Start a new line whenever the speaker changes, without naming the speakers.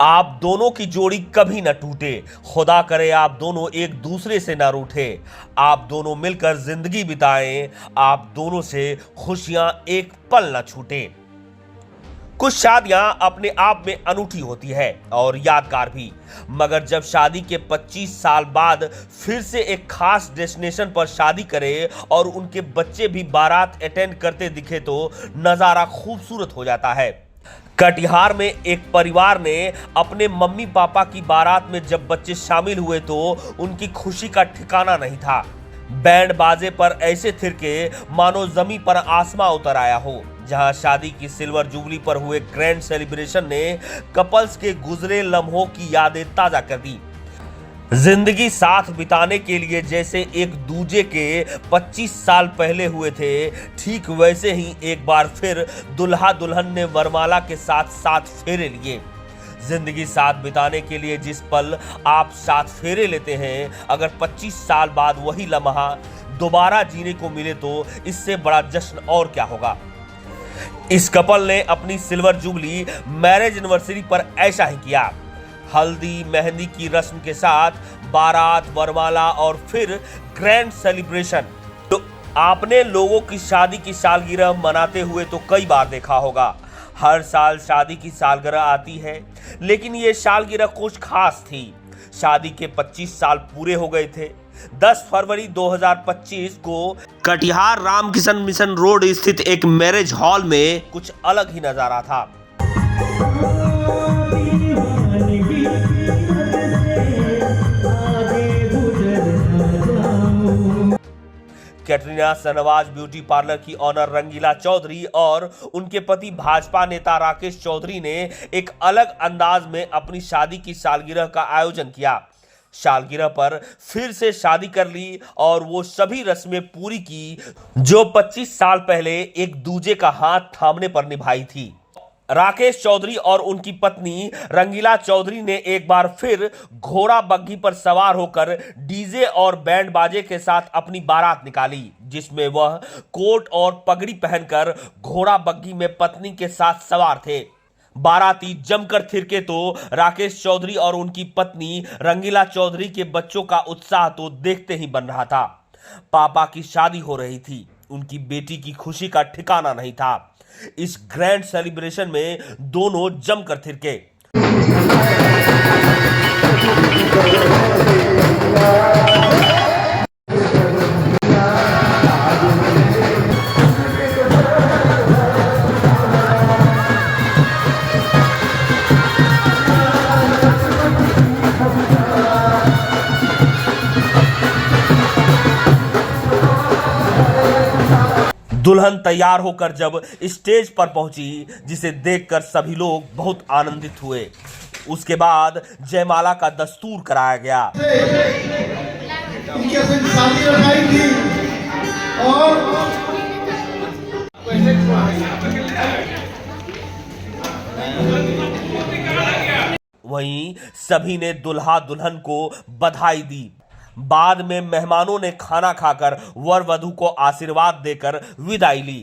आप दोनों की जोड़ी कभी न टूटे। खुदा करे आप दोनों एक दूसरे से न रूठे। आप दोनों मिलकर जिंदगी बिताएं। आप दोनों से खुशियां एक पल न छूटे। कुछ शादियां अपने आप में अनूठी होती है और यादगार भी, मगर जब शादी के 25 साल बाद फिर से एक खास डेस्टिनेशन पर शादी करे और उनके बच्चे भी बारात अटेंड करते दिखे तो नजारा खूबसूरत हो जाता है। कटिहार में एक परिवार ने अपने मम्मी पापा की बारात में जब बच्चे शामिल हुए तो उनकी खुशी का ठिकाना नहीं था। बैंड बाजे पर ऐसे थिरके मानो जमीन पर आसमां उतर आया हो। जहां शादी की सिल्वर जुबली पर हुए ग्रैंड सेलिब्रेशन ने कपल्स के गुजरे लम्हों की यादें ताजा कर दी। जिंदगी साथ बिताने के लिए जैसे एक दूजे के 25 साल पहले हुए थे, ठीक वैसे ही एक बार फिर दुल्हा दुल्हन ने वरमाला के साथ साथ फेरे लिए। जिंदगी साथ बिताने के लिए जिस पल आप साथ फेरे लेते हैं, अगर 25 साल बाद वही लम्हा दोबारा जीने को मिले तो इससे बड़ा जश्न और क्या होगा। इस कपल ने अपनी सिल्वर जुबली मैरिज एनिवर्सरी पर ऐसा ही किया। हल्दी मेहंदी की रस्म के साथ बारात, वरमाला और फिर ग्रैंड सेलिब्रेशन। तो आपने लोगों की शादी की सालगिरह मनाते हुए तो कई बार देखा होगा। हर साल शादी की सालगिरह आती है, लेकिन ये सालगिरह कुछ खास थी। शादी के 25 साल पूरे हो गए थे। 10 फरवरी 2025 को कटिहार रामकिशन मिशन रोड स्थित एक मैरिज हॉल में कुछ अलग ही नजारा था। कैटरीना शहनवाज ब्यूटी पार्लर की ऑनर रंगीला चौधरी और उनके पति भाजपा नेता राकेश चौधरी ने एक अलग अंदाज में अपनी शादी की सालगिरह का आयोजन किया। सालगिरह पर फिर से शादी कर ली और वो सभी रस्में पूरी की जो 25 साल पहले एक दूजे का हाथ थामने पर निभाई थी। राकेश चौधरी और उनकी पत्नी रंगीला चौधरी ने एक बार फिर घोड़ा बग्घी पर सवार होकर डीजे और बैंड बाजे के साथ अपनी बारात निकाली, जिसमें वह कोट और पगड़ी पहनकर घोड़ा बग्घी में पत्नी के साथ सवार थे। बाराती जमकर थिरके तो राकेश चौधरी और उनकी पत्नी रंगीला चौधरी के बच्चों का उत्साह तो देखते ही बन रहा था। पापा की शादी हो रही थी, उनकी बेटी की खुशी का ठिकाना नहीं था। इस ग्रैंड सेलिब्रेशन में दोनों जमकर थिरके। दुल्हन तैयार होकर जब स्टेज पर पहुंची, जिसे देखकर सभी लोग बहुत आनंदित हुए। उसके बाद जयमाला का दस्तूर कराया गया। वहीं सभी ने दुल्हा दुल्हन को बधाई दी। बाद में मेहमानों ने खाना खाकर वर वधू को आशीर्वाद देकर विदाई ली।